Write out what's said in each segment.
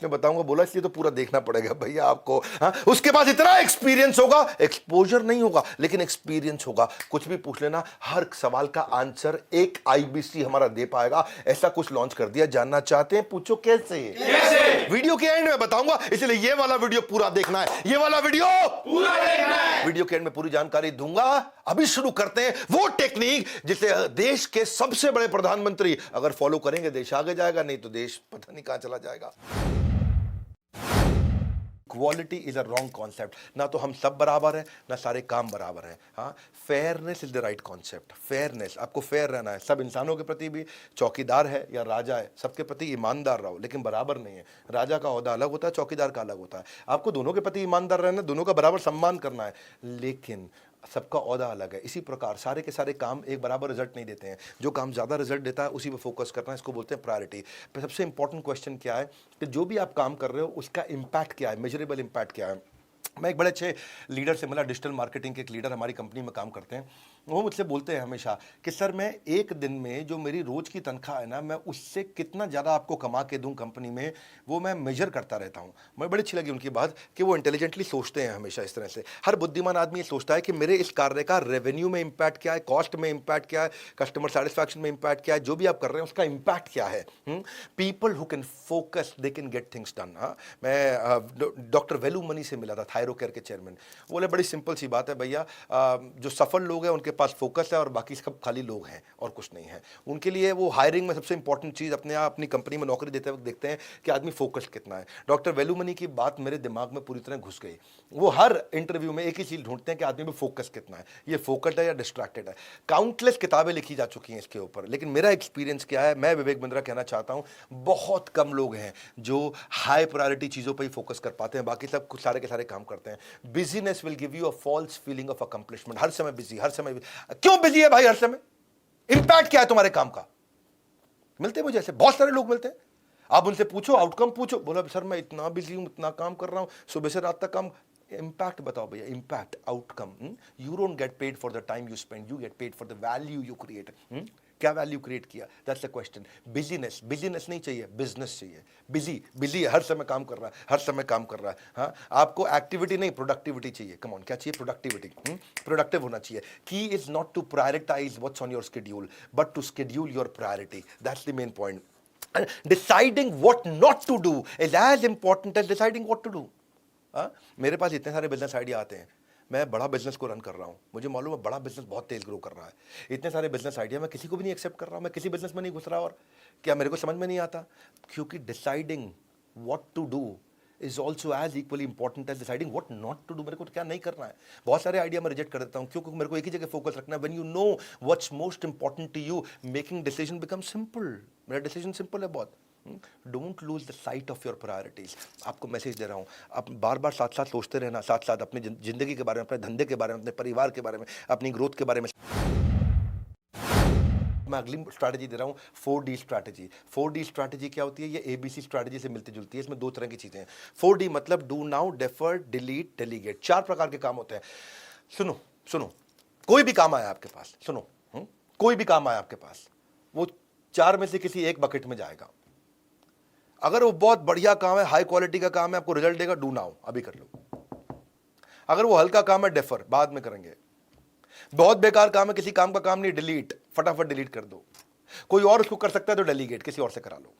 मैं बताऊंगा, बोला इसलिए तो पूरा देखना पड़ेगा भैया आपको। हाँ, उसके पास इतना एक्सपीरियंस होगा, एक्सपोजर नहीं होगा लेकिन एक्सपीरियंस होगा। कुछ भी पूछ लेना, हर सवाल का आंसर एक आईबीसी हमारा दे पाएगा। ऐसा कुछ लॉन्च कर दिया। जानना चाहते हैं? पूछो कैसे। वीडियो के एंड में बताऊंगा, इसलिए ये वाला वीडियो पूरा देखना है, ये वाला वीडियो पूरा देखना है। वीडियो के एंड में पूरी जानकारी दूंगा। अभी शुरू करते हैं वो टेक्निक जिसे देश के सबसे बड़े प्रधानमंत्री अगर फॉलो करेंगे देश आगे जाएगा, नहीं तो देश पता नहीं कहां चला जाएगा। Quality is a wrong concept. ना तो हम सब बराबर हैं, ना सारे काम बराबर हैं। हाँ, fairness is the right concept. Fairness, आपको फेयर रहना है सब इंसानों के प्रति भी, चौकीदार है या राजा है, सबके प्रति ईमानदार रहो, लेकिन बराबर नहीं है। राजा का ओहदा अलग होता है, चौकीदार का अलग होता है। आपको दोनों के प्रति ईमानदार रहना है, दोनों का बराबर सम्मान करना है, लेकिन सबका ओहदा अलग है। इसी प्रकार सारे के सारे काम एक बराबर रिजल्ट नहीं देते हैं। जो काम ज़्यादा रिजल्ट देता है उसी पे फोकस करना है, इसको बोलते हैं प्रायोरिटी। पर सबसे इंपॉर्टेंट क्वेश्चन क्या है कि जो भी आप काम कर रहे हो उसका इम्पैक्ट क्या है, मेजरेबल इम्पैक्ट क्या है। मैं एक बड़े अच्छे लीडर से मिला, डिजिटल मार्केटिंग के एक लीडर हमारी कंपनी में काम करते हैं। वो मुझसे बोलते हैं हमेशा कि सर मैं एक दिन में जो मेरी रोज़ की तनख्वाह है ना, मैं उससे कितना ज़्यादा आपको कमा के दूं कंपनी में, वो मैं मेजर करता रहता हूं। मुझे बड़ी अच्छी लगी उनकी बात कि वो इंटेलिजेंटली सोचते हैं हमेशा इस तरह से। हर बुद्धिमान आदमी ये सोचता है कि मेरे इस कार्य का रेवेन्यू में इम्पैक्ट क्या है, कॉस्ट में इम्पैक्ट क्या है, कस्टमर सेटिस्फैक्शन में इम्पैक्ट क्या है, जो भी आप कर रहे हैं उसका इम्पैक्ट क्या है। People who can focus they can get things done. हाँ, मैं डॉक्टर वेलू मनी से मिला था, थायरो केयर के चेयरमैन। बोले बड़ी सिंपल सी बात है भैया, जो सफल लोग हैं उनके पास फोकस है और बाकी सब खाली लोग हैं और कुछ नहीं है। उनके लिए वो हायरिंग में सबसे इंपॉर्टेंट चीज़ अपने आप अपनी कंपनी में नौकरी देते वक्त देखते हैं कि आदमी फोकस कितना है। डॉक्टर वेलुमनी की बात मेरे दिमाग में पूरी तरह घुस गई। वो हर इंटरव्यू में एक ही चीज़ ढूंढते हैं कि आदमी में फोकस कितना है, ये फोकस्ड है या डिस्ट्रैक्टेड है। काउंटलेस किताबें लिखी जा चुकी हैं इसके ऊपर, लेकिन मेरा एक्सपीरियंस क्या है, मैं विवेक बिंद्रा कहना चाहता हूँ, बहुत कम लोग हैं जो हाई प्रायोरिटी चीज़ों पर ही फोकस कर पाते हैं, बाकी सब कुछ सारे के सारे काम करते हैं। Business will give you a false feeling of accomplishment. हर समय बिजी, हर समय क्यों बिजी है भाई हर समय? इंपैक्ट क्या है तुम्हारे काम का? मिलते हैं मुझे ऐसे बहुत सारे लोग मिलते हैं, आप उनसे पूछो, आउटकम पूछो, बोला सर मैं इतना बिजी हूं, इतना काम कर रहा हूं, सुबह से रात तक काम। इंपैक्ट बताओ भैया, impact, outcome. You don't get paid for the time you spend, you get paid for the value you create. क्या वैल्यू क्रिएट किया, that's the question. Business, business नहीं चाहिए, बिजनेस चाहिए। बिजी, बिजी है, हर समय काम कर रहा है, हर समय काम कर रहा है। हाँ, आपको एक्टिविटी नहीं प्रोडक्टिविटी चाहिए। कम ऑन, क्या चाहिए? प्रोडक्टिविटी। प्रोडक्टिव होना चाहिए। Key is not to prioritise what's on your schedule, but to schedule your priority. That's the main point. And deciding what not to do is as important as deciding what to do. मेरे पास इतने सारे business idea आते हैं, मैं बड़ा business को run कर रहा हूँ, मुझे मालूम है बड़ा बिजनेस बहुत तेज ग्रो कर रहा है, इतने सारे बिजनेस आइडिया मैं किसी को भी नहीं एक्सेप्ट कर रहा हूँ, मैं किसी बिजनेस में नहीं घुस रहा। और क्या मेरे को समझ में नहीं आता? क्योंकि deciding what to do is also as equally important as deciding what not to do. मेरे को क्या नहीं करना है। बहुत सारे आइडिया मैं रिजेक्ट कर देता हूँ क्योंकि मेरे को एक ही जगह फोकस रखना है। When you know what's most important to you, making decision become simple. मेरा डिसीजन सिंपल है बहुत। Don't lose the sight of your priorities. आपको मैसेज दे रहा हूँ, आप बार बार साथ साथ सोचते रहना, साथ साथ अपनी जिंदगी के बारे में, अपने धंधे के बारे में, अपने परिवार के बारे में, अपनी ग्रोथ के बारे में। मैं अगली स्ट्रैटेजी दे रहा हूँ, 4D स्ट्रैटेजी। 4D स्ट्रैटेजी क्या होती है? ये ABC स्ट्रैटेजी से मिलती जुलती है। इसमें दो तरह की चीजें हैं। 4D मतलब do now, defer, delete, delegate. 4 प्रकार के काम होते हैं। सुनो सुनो, कोई भी काम आया आपके पास, सुनो, कोई भी काम आया आपके पास, वो 4 में से किसी एक बकेट में जाएगा। अगर वो बहुत बढ़िया काम है, हाई क्वालिटी का काम है, आपको रिजल्ट देगा, डू नाउ, अभी कर लो। अगर वो हल्का काम है, डेफर, बाद में करेंगे। बहुत बेकार काम है, किसी काम का काम नहीं, डिलीट, फटाफट डिलीट कर दो। कोई और उसको कर सकता है तो डेलीगेट, किसी और से करा लो।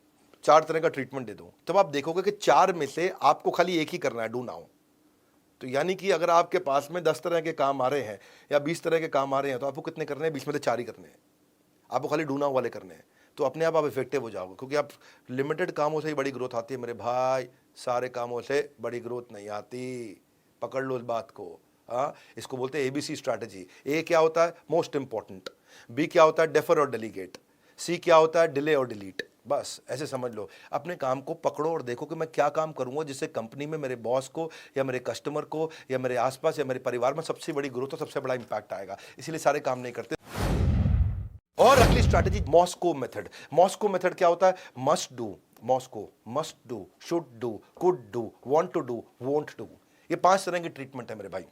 4 तरह का ट्रीटमेंट दे दो। तब आप देखोगे कि 4 में से आपको खाली एक ही करना है, डू नाउ। तो यानी कि अगर आपके पास में 10 तरह के काम आ रहे हैं या 20 तरह के काम आ रहे हैं, तो आपको कितने करने हैं? 20 में से 4 ही करने हैं। आपको खाली डू नाउ वाले करने हैं, तो अपने आप इफेक्टिव हो जाओगे। क्योंकि आप लिमिटेड कामों से ही बड़ी ग्रोथ आती है मेरे भाई, सारे कामों से बड़ी ग्रोथ नहीं आती। पकड़ लो इस बात को। हाँ, इसको बोलते हैं ABC स्ट्रैटेजी। ए क्या होता है? Most important. बी क्या होता है? डेफर और डेलीगेट। सी क्या होता है? डिले और डिलीट। बस ऐसे समझ लो। अपने काम को पकड़ो और देखो कि मैं क्या काम करूंगा जिससे कंपनी में मेरे बॉस को या मेरे कस्टमर को या मेरे आसपास या मेरे परिवार में सबसे बड़ी ग्रोथ और सबसे बड़ा इंपैक्ट आएगा। इसीलिए सारे काम नहीं करते। और अगली strategy, Moscow method. Moscow method क्या होता है? Must do, Moscow, must do, should do, could do, want to do, won't do. ये 5 तरह की ट्रीटमेंट है मेरे भाई।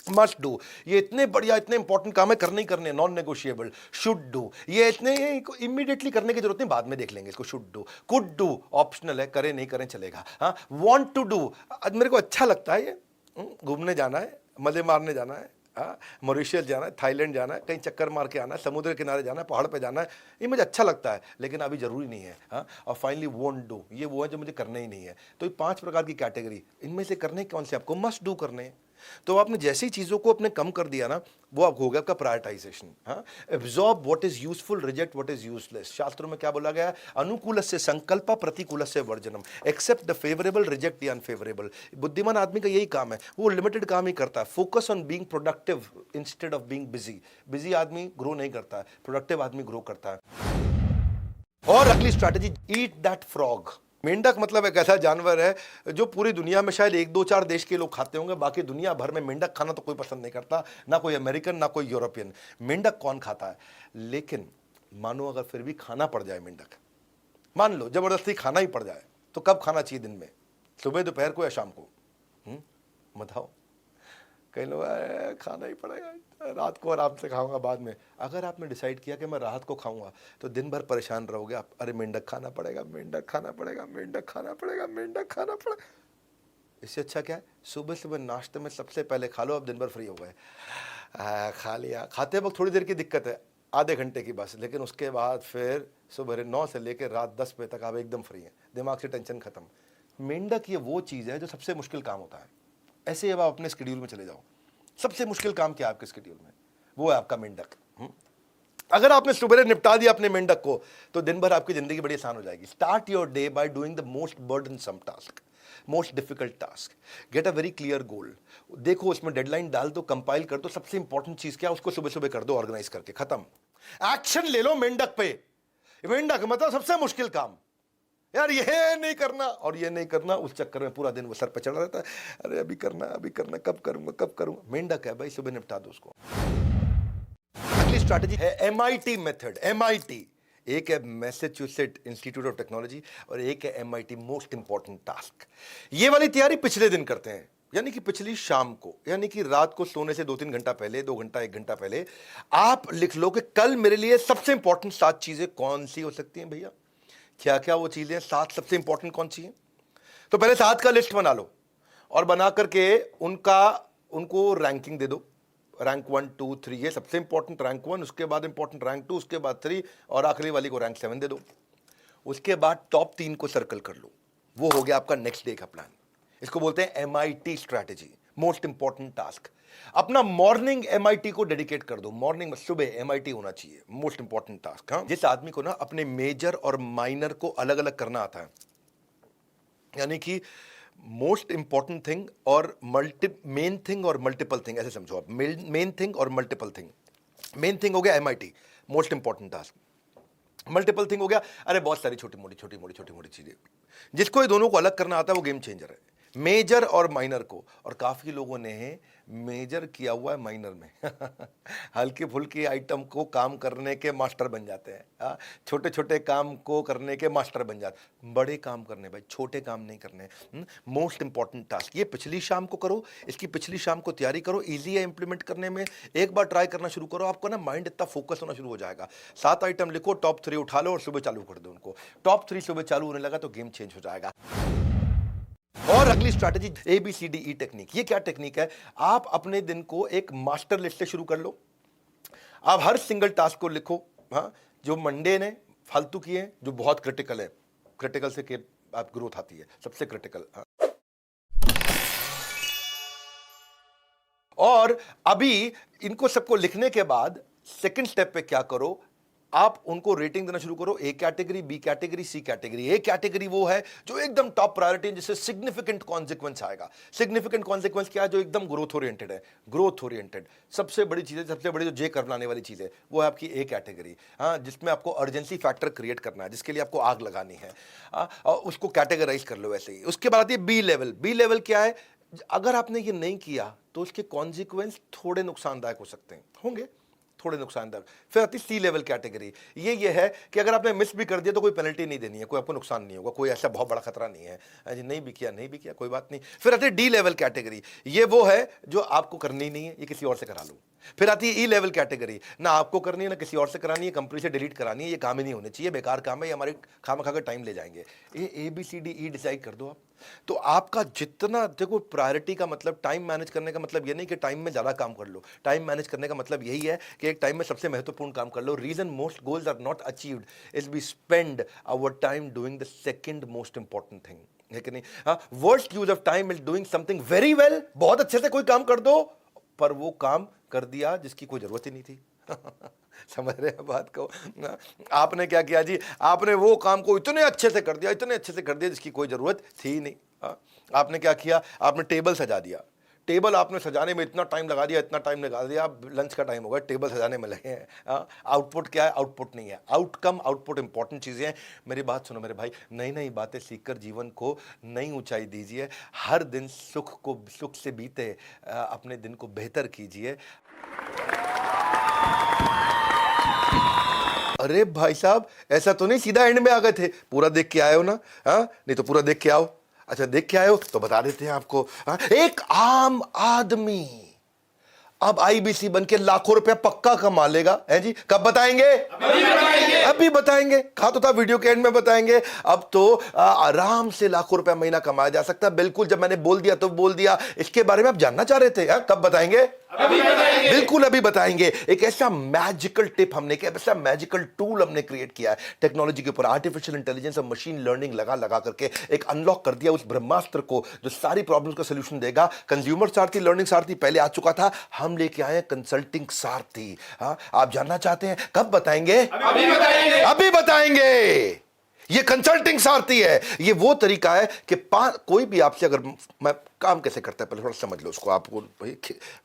मस्ट डू, ये इतने बढ़िया इतने इंपॉर्टेंट काम है, करने ही करने, नॉन नेगोशिएबल। शुड डू, ये इतने इमीडिएटली करने की जरूरत नहीं, बाद में देख लेंगे इसको। Should do, could do optional है, करें नहीं करें चलेगा। हाँ, वांट टू डू, मेरे को अच्छा लगता है ये, घूमने जाना है, मजे मारने जाना है, हाँ, मॉरिशस जाना है, थाईलैंड जाना है, कहीं चक्कर मार के आना है, समुद्र किनारे जाना है, पहाड़ पे जाना है, ये मुझे अच्छा लगता है लेकिन अभी जरूरी नहीं है। हाँ, और फाइनली वोंट डू, ये वो है जो मुझे करना ही नहीं है। तो ये 5 प्रकार की कैटेगरी, इनमें से करने कौन से आपको मस्ट डू करने हैं। तो आपने जैसी चीजों को अपने कम कर दिया ना, वो आप हो गया आपका प्रायोरिटाइजेशन। हाँ, absorb what is useful, reject what is useless. शास्त्रों में क्या बोला गया है, अनुकूलस्य संकल्प, प्रतिकूलस्य वर्जनम। Accept the favourable, reject the unfavourable. बुद्धिमान आदमी का यही काम है, वो लिमिटेड काम ही करता है। Focus on being productive instead of being busy. Busy आदमी ग्रो नहीं करता है, प्रोडक्टिव आदमी ग्रो करता है। और अगली स्ट्रैटेजी, ईट दैट फ्रॉग। मेंढक मतलब एक ऐसा जानवर है जो पूरी दुनिया में शायद 1-2-4 देश के लोग खाते होंगे, बाकी दुनिया भर में मेंढक खाना तो कोई पसंद नहीं करता, ना कोई अमेरिकन ना कोई यूरोपियन। मेंढक कौन खाता है? लेकिन मानो अगर फिर भी खाना पड़ जाए मेंढक, मान लो जबरदस्ती खाना ही पड़ जाए, तो कब खाना चाहिए? दिन में, सुबह, दोपहर को या शाम को? बताओ। कई लोग खाना ही पड़ेगा, रात को आराम से खाऊंगा बाद में। अगर आपने डिसाइड किया कि मैं रात को खाऊंगा तो दिन भर परेशान रहोगे आप, अरे मेंढक खाना पड़ेगा, मेंढक खाना पड़ेगा, मेंढक खाना पड़ेगा, मेंढक खाना पड़ेगा। इससे अच्छा क्या है, सुबह सुबह नाश्ते में सबसे पहले खा लो, अब दिन भर फ्री हो गए। खा लिया, खाते वक्त थोड़ी देर की दिक्कत है, आधे घंटे की बस, लेकिन उसके बाद फिर सुबह 9 से लेकर रात 10 बजे तक आप एकदम फ्री हैं, दिमाग से टेंशन खत्म। मेंढक ये वो चीज़ है जो सबसे मुश्किल काम होता है। ऐसे ही अब आप अपने स्केड्यूल में चले जाओ, सबसे मुश्किल काम क्या है आपके स्केड्यूल में? वो है आपका मेंढक। अगर आपने सुबह निपटा दिया अपने मेंढक को, तो दिन भर आपकी जिंदगी बड़ी आसान हो जाएगी। Start your day by doing the most burdensome task, most difficult task. Get a very clear goal. देखो उसमें डेडलाइन डाल दो, कंपाइल कर दो, सबसे इंपॉर्टेंट चीज क्या, उसको सुबह सुबह कर दो, ऑर्गेनाइज करके, खत्म। एक्शन ले लो मेंढक पे। मेंढक मतलब सबसे मुश्किल काम, यार ये नहीं करना और ये नहीं करना, उस चक्कर में पूरा दिन वो सर पे चढ़ा रहता है, अरे अभी करना, अभी करना, कब करूंगा, कब करूंगा। मेंढक है भाई, सुबह निपटा दो उसको। अगली स्ट्रैटेजी है MIT मेथड। MIT, एक है मैसेच्यूसेट इंस्टीट्यूट ऑफ टेक्नोलॉजी और एक है MIT मोस्ट इंपॉर्टेंट टास्क। ये वाली तैयारी पिछले दिन करते हैं, यानी कि पिछली शाम को, यानी कि रात को सोने से 2-3 घंटा पहले, 2 घंटा 1 घंटा पहले आप लिख लो कि कल मेरे लिए सबसे इंपॉर्टेंट 7 चीजें कौन सी हो सकती हैं भैया। क्या क्या वो चीजें, 7 सबसे इंपॉर्टेंट कौन सी हैं? तो पहले 7 का लिस्ट बना लो और बना करके उनको रैंकिंग दे दो, रैंक 1 2 3, ये सबसे इंपॉर्टेंट रैंक 1, उसके बाद इंपॉर्टेंट रैंक 2, उसके बाद 3 और आखिरी वाली को रैंक 7 दे दो। उसके बाद टॉप 3 को सर्कल कर लो, वो हो गया आपका नेक्स्ट डे का प्लान। इसको बोलते हैं MIT strategy, most important task. अपना मॉर्निंग MIT को डेडिकेट कर दो, मॉर्निंग में सुबह MIT होना चाहिए, मोस्ट इंपॉर्टेंट टास्क। हाँ, जिस आदमी को ना अपने मेजर और माइनर को अलग अलग करना आता है, यानी कि मोस्ट इंपॉर्टेंट थिंग और मेन थिंग और मल्टीपल थिंग, ऐसे समझो आप, मेन थिंग और मल्टीपल थिंग। मेन थिंग हो गया MIT, most important task. Multiple thing हो गया, अरे बहुत सारी छोटी मोटी चीजें। जिसको ये दोनों को अलग करना आता है वो गेम चेंजर है, मेजर और माइनर को। और काफी लोगों ने मेजर किया हुआ है माइनर में हल्की फुल्की आइटम को काम करने के मास्टर बन जाते हैं, छोटे छोटे काम को करने के मास्टर बन जाते। बड़े काम करने भाई, छोटे काम नहीं करने। मोस्ट इंपॉर्टेंट टास्क ये पिछली शाम को करो, इसकी पिछली शाम को तैयारी करो, इजी है इंप्लीमेंट करने में। एक बार ट्राई करना शुरू करो, आपको ना माइंड इतना फोकस होना शुरू हो जाएगा। 7 आइटम लिखो, टॉप 3 उठा लो और सुबह चालू कर दो उनको। टॉप 3 सुबह चालू होने लगा तो गेम चेंज हो जाएगा। और अगली स्ट्रैटेजी ABCDE टेक्निक। ये क्या टेक्निक है? आप अपने दिन को एक मास्टर लिस्ट से शुरू कर लो। आप हर सिंगल टास्क को लिखो, हाँ, जो मंडे ने फालतू किए, जो बहुत क्रिटिकल है, क्रिटिकल से के आप ग्रोथ आती है, सबसे क्रिटिकल। हाँ। और अभी इनको सबको लिखने के बाद सेकंड स्टेप पे क्या करो, आप उनको रेटिंग देना शुरू करो, A category, B category, C category. A category वो है जो एकदम टॉप प्रायोरिटी है, जिससे सिग्निफिकेंट कॉन्सिक्वेंस आएगा। सिग्निफिकेंट कॉन्सिक्वेंस क्या है? जो एकदम ग्रोथ ओरिएंटेड है, ग्रोथ ओरिएंटेड। सबसे बड़ी चीज़ है, सबसे बड़ी जो जे करवाने वाली चीज़ है, वो है आपकी A कैटेगरी। हाँ, जिसमें आपको अर्जेंसी फैक्टर क्रिएट करना है, जिसके लिए आपको आग लगानी है, और उसको कैटेगराइज कर लो वैसे ही। उसके बाद आती है B लेवल। B लेवल क्या है? अगर आपने ये नहीं किया तो उसके कॉन्सिक्वेंस थोड़े नुकसानदायक हो सकते हैं, होंगे, थोड़े नुकसानदायक। फिर आती सी लेवल कैटेगरी, ये है कि अगर आपने मिस भी कर दिया तो कोई पेनल्टी नहीं देनी है, कोई आपको नुकसान नहीं होगा, कोई ऐसा बहुत बड़ा खतरा नहीं है। जी नहीं भी किया, नहीं भी किया, कोई बात नहीं। फिर आती है डी लेवल कैटेगरी, ये वो है जो आपको करनी नहीं है, ये किसी और से करा लो। फिर आती है ई लेवल कैटेगरी, ना आपको करनी है ना किसी और से करानी है, कंपनी से डिलीट करानी है, ये काम ही नहीं होने चाहिए, बेकार काम है, ये हमारे खामा खा कर टाइम ले जाएंगे। ये ABCDE डिसाइड कर दो आप। तो आपका जितना, देखो प्रायोरिटी का मतलब, टाइम मैनेज करने का मतलब ये नहीं कि टाइम में ज़्यादा काम कर लो। टाइम मैनेज करने का मतलब यही है कि एक टाइम में सबसे महत्वपूर्ण काम कर लो। Reason most goals are not achieved is we spend our time doing the second most important thing, है कि नहीं? हाँ, worst use of time is doing something very well, बहुत अच्छे से कोई काम कर दो पर वो काम कर दिया जिसकी कोई जरूरत ही नहीं थी। समझ रहे हैं बात को? आपने क्या किया जी, आपने वो काम को इतने अच्छे से कर दिया, इतने अच्छे से कर दिया जिसकी कोई जरूरत थी नहीं। आपने क्या किया, आपने टेबल सजा दिया। टेबल आपने सजाने में इतना टाइम लगा दिया, इतना टाइम लगा दिया, अब लंच का टाइम होगा, टेबल सजाने में लगे हैं। आउटपुट क्या है? आउटपुट नहीं है। आउटकम, आउटपुट इंपॉर्टेंट चीज़ें हैं। मेरी बात सुनो मेरे भाई, नई नई बातें सीखकर जीवन को नई ऊंचाई दीजिए। हर दिन सुख से बीते, अपने दिन को बेहतर कीजिए। अरे भाई साहब, ऐसा तो नहीं सीधा एंड में आ गए थे, पूरा देख के आए हो ना? हाँ, नहीं तो पूरा देख के आओ। अच्छा, देख के आए हो तो बता देते हैं आपको। हाँ? एक आम आदमी अब IBC बन के लाखों रुपया पक्का कमा लेगा, है जी? कब बताएंगे? अभी बताएंगे। कहा तो था वीडियो के एंड में बताएंगे। अब तो आराम से लाखों रुपया महीना कमाया जा सकता है। बिल्कुल, जब मैंने बोल दिया तो बोल दिया। इसके बारे में आप जानना चाह रहे थे? कब बताएंगे? अभी बताएंगे। बिल्कुल अभी बताएंगे। एक ऐसा मैजिकल टिप हमने किया, ऐसा मैजिकल टूल हमने क्रिएट किया है टेक्नोलॉजी के ऊपर, आर्टिफिशियल इंटेलिजेंस और मशीन लर्निंग लगा लगा करके एक अनलॉक कर दिया उस ब्रह्मास्त्र को जो सारी प्रॉब्लम्स का सोल्यूशन देगा। कंज्यूमर सारथी, लर्निंग सारथी पहले आ चुका था, हम लेके आए कंसल्टिंग सारथी। हाँ, आप जानना चाहते हैं? कब बताएंगे? अभी बताएंगे। अभी बताएंगे। ये कंसल्टिंग सारथी है। ये वो तरीका है कि कोई भी आपसे, अगर मैं काम कैसे करता है पहले थोड़ा समझ लो उसको। आपको भाई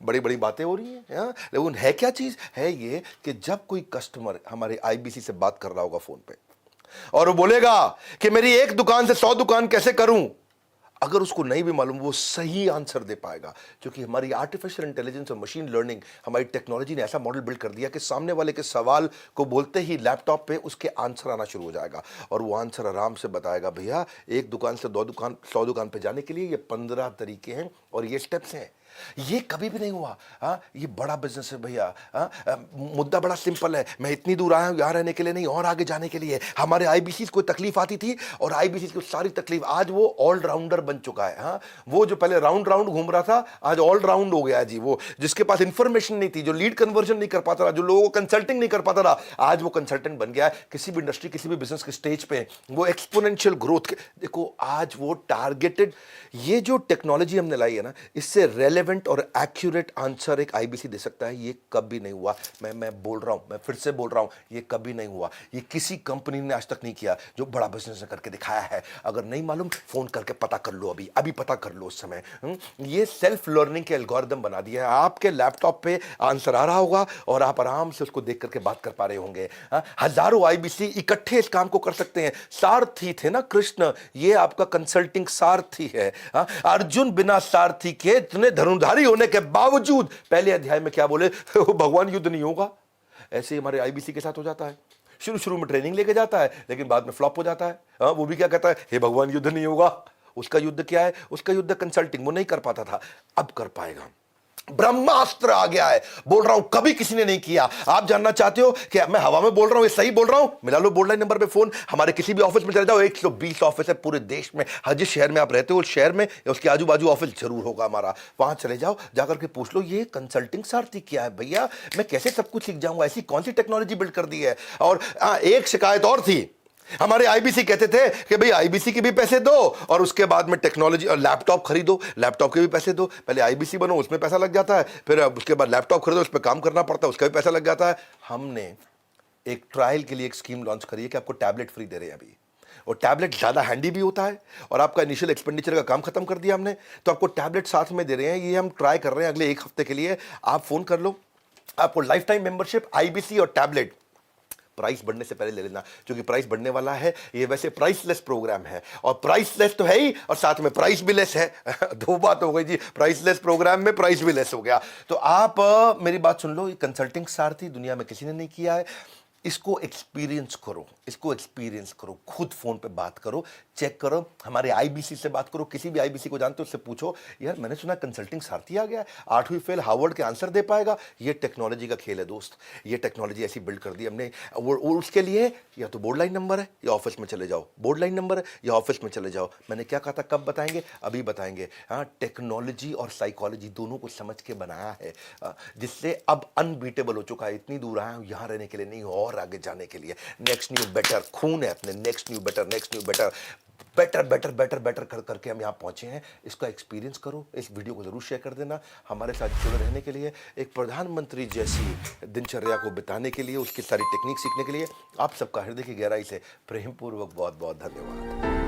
बड़ी बड़ी बातें हो रही हैं, लेकिन है क्या चीज है? ये कि जब कोई कस्टमर हमारे IBC से बात कर रहा होगा फोन पे और वो बोलेगा कि मेरी एक दुकान से 100 दुकान कैसे करूं, अगर उसको नहीं भी मालूम वो सही आंसर दे पाएगा, क्योंकि हमारी आर्टिफिशियल इंटेलिजेंस और मशीन लर्निंग, हमारी टेक्नोलॉजी ने ऐसा मॉडल बिल्ड कर दिया कि सामने वाले के सवाल को बोलते ही लैपटॉप पे उसके आंसर आना शुरू हो जाएगा और वो आंसर आराम से बताएगा, भैया एक दुकान से 100 दुकान पे जाने के लिए ये 15 तरीके हैं और ये स्टेप्स हैं। ये कभी भी नहीं हुआ। हाँ, ये बड़ा बिजनेस है भैया। हाँ, मुद्दा बड़ा सिंपल है। मैं इतनी दूर आया हूं यहाँ रहने के लिए नहीं, और आगे जाने के लिए। हमारे IBC कोई तकलीफ आती थी और IBC की सारी तकलीफ, आज वो ऑलराउंडर बन चुका है। हाँ, वो जो पहले राउंड राउंड घूम रहा था आज ऑलराउंड हो गया जी। वो जिसके पास इंफॉर्मेशन नहीं थी, जो लीड कन्वर्जन नहीं कर पाता था, जो लोगों को कंसल्टिंग नहीं कर पाता था, आज वो कंसल्टेंट बन गया है। किसी भी इंडस्ट्री, किसी भी बिजनेस के स्टेज पे वो एक्सपोनेंशियल ग्रोथ देखो, आज वो टारगेटेड, ये जो टेक्नोलॉजी हमने लाई है ना, इससे रेलेवेंट और एक्यूरेट आंसर एक IBC दे सकता है। ये कभी नहीं हुआ। मैं बोल रहा हूं, मैं फिर से बोल रहा हूं, ये कभी नहीं हुआ। ये किसी कंपनी ने आज तक नहीं किया जो बड़ा बिजनेस करके दिखाया है। अगर नहीं मालूम, फोन करके पता कर लो, अभी पता कर लो उस समय। ये सेल्फ लर्निंग के एल्गोरिदम बना दिया है। आपके लैपटॉप पे आंसर आ रहा होगा और आप आराम से उसको देख करके बात कर पा रहे होंगे। हजारों IBC इकट्ठे इस काम को कर सकते हैं। सारथी थे ना कृष्ण, ये आपका कंसल्टिंग सारथी है। अर्जुन बिना सारथी के इतने धनुर्धारी होने के बावजूद पहले अध्याय में क्या बोले? भगवान युद्ध नहीं होगा। ऐसे ही हमारे IBC के साथ हो जाता है। शुरू में ट्रेनिंग लेके जाता है, लेकिन बाद में फ्लॉप हो जाता है। वो भी क्या कहता है? हे भगवान युद्ध नहीं होगा। उसका युद्ध क्या है? उसका युद्ध कंसल्टिंग। वो नहीं कर पाता था, अब कर पाएगा। ब्रह्मास्त्र आ गया है, बोल रहा हूं, कभी किसी ने नहीं किया। आप जानना चाहते हो कि मैं हवा में बोल रहा हूं, ये सही बोल रहा हूं? मिला लो बोर्ड लाइन नंबर पे फोन। हमारे किसी भी ऑफिस में चले जाओ, 120 ऑफिस है पूरे देश में। हर जिस शहर में आप रहते हो उस शहर में या उसके आजू बाजू ऑफिस जरूर होगा हमारा। वहां चले जाओ, जाकर के पूछ लो ये कंसल्टिंग सारथी क्या है भैया, मैं कैसे सब कुछ सीख जाऊंगा, ऐसी कौन सी टेक्नोलॉजी बिल्ड कर दी है। और एक शिकायत और थी, हमारे IBC कहते थे कि भाई IBC के भी पैसे दो और उसके बाद में टेक्नोलॉजी और लैपटॉप खरीदो, लैपटॉप के भी पैसे दो। पहले IBC बनो, उसमें पैसा लग जाता है, फिर उसके बाद लैपटॉप खरीदो, उस पर काम करना पड़ता है, उसका भी पैसा लग जाता है। हमने एक ट्रायल के लिए एक स्कीम लॉन्च करी है कि आपको टैबलेट फ्री दे रहे हैं अभी, और टैबलेट ज़्यादा हैंडी भी होता है और आपका इनिशियल एक्सपेंडिचर का काम खत्म कर दिया हमने, तो आपको टैबलेट साथ में दे रहे हैं। ये हम ट्राई कर रहे हैं अगले 1 हफ्ते के लिए। आप फोन कर लो, आपको लाइफ टाइम मेंबरशिप, IBC और टैबलेट प्राइस बढ़ने से पहले ले लेना, क्योंकि प्राइस बढ़ने वाला है। ये वैसे प्राइसलेस प्रोग्राम है, और प्राइसलेस तो है ही और साथ में प्राइस भी लेस है। दो बात हो गई जी, प्राइसलेस प्रोग्राम में प्राइस भी लेस हो गया। तो आप मेरी बात सुन लो, ये कंसल्टिंग सारथी दुनिया में किसी ने नहीं किया है। इसको एक्सपीरियंस करो, इसको एक्सपीरियंस करो, खुद फोन पे बात करो, चेक करो, हमारे आईबीसी से बात करो, किसी भी आईबीसी को जानते हो उससे पूछो, यार मैंने सुना कंसल्टिंग सारथी आ गया है, 8वीं फेल हार्वर्ड के आंसर दे पाएगा। ये टेक्नोलॉजी का खेल है दोस्त, ये टेक्नोलॉजी ऐसी बिल्ड कर दी हमने। वो उसके लिए या तो बोर्ड लाइन नंबर है या ऑफिस में चले जाओ, बोर्ड लाइन नंबर है या ऑफिस में चले जाओ। मैंने क्या कहा था, कब बताएंगे, अभी बताएंगे। हाँ, टेक्नोलॉजी और साइकोलॉजी दोनों को समझ के बनाया है, जिससे अब अनबीटेबल हो चुका है। इतनी दूर आया हूं यहाँ रहने के लिए नहीं, और आगे जाने के लिए। नेक्स्ट न्यू बेटर खून है अपने, next new better, next new better, better better better better कर करके हम यहाँ पहुंचे हैं। इसका एक्सपीरियंस करो, इस वीडियो को जरूर शेयर कर देना। हमारे साथ जुड़े रहने के लिए, एक प्रधानमंत्री जैसी दिनचर्या को बिताने के लिए, उसकी सारी टेक्निक सीखने के लिए आप सबका हृदय की गहराई से प्रेमपूर्वक बहुत बहुत धन्यवाद।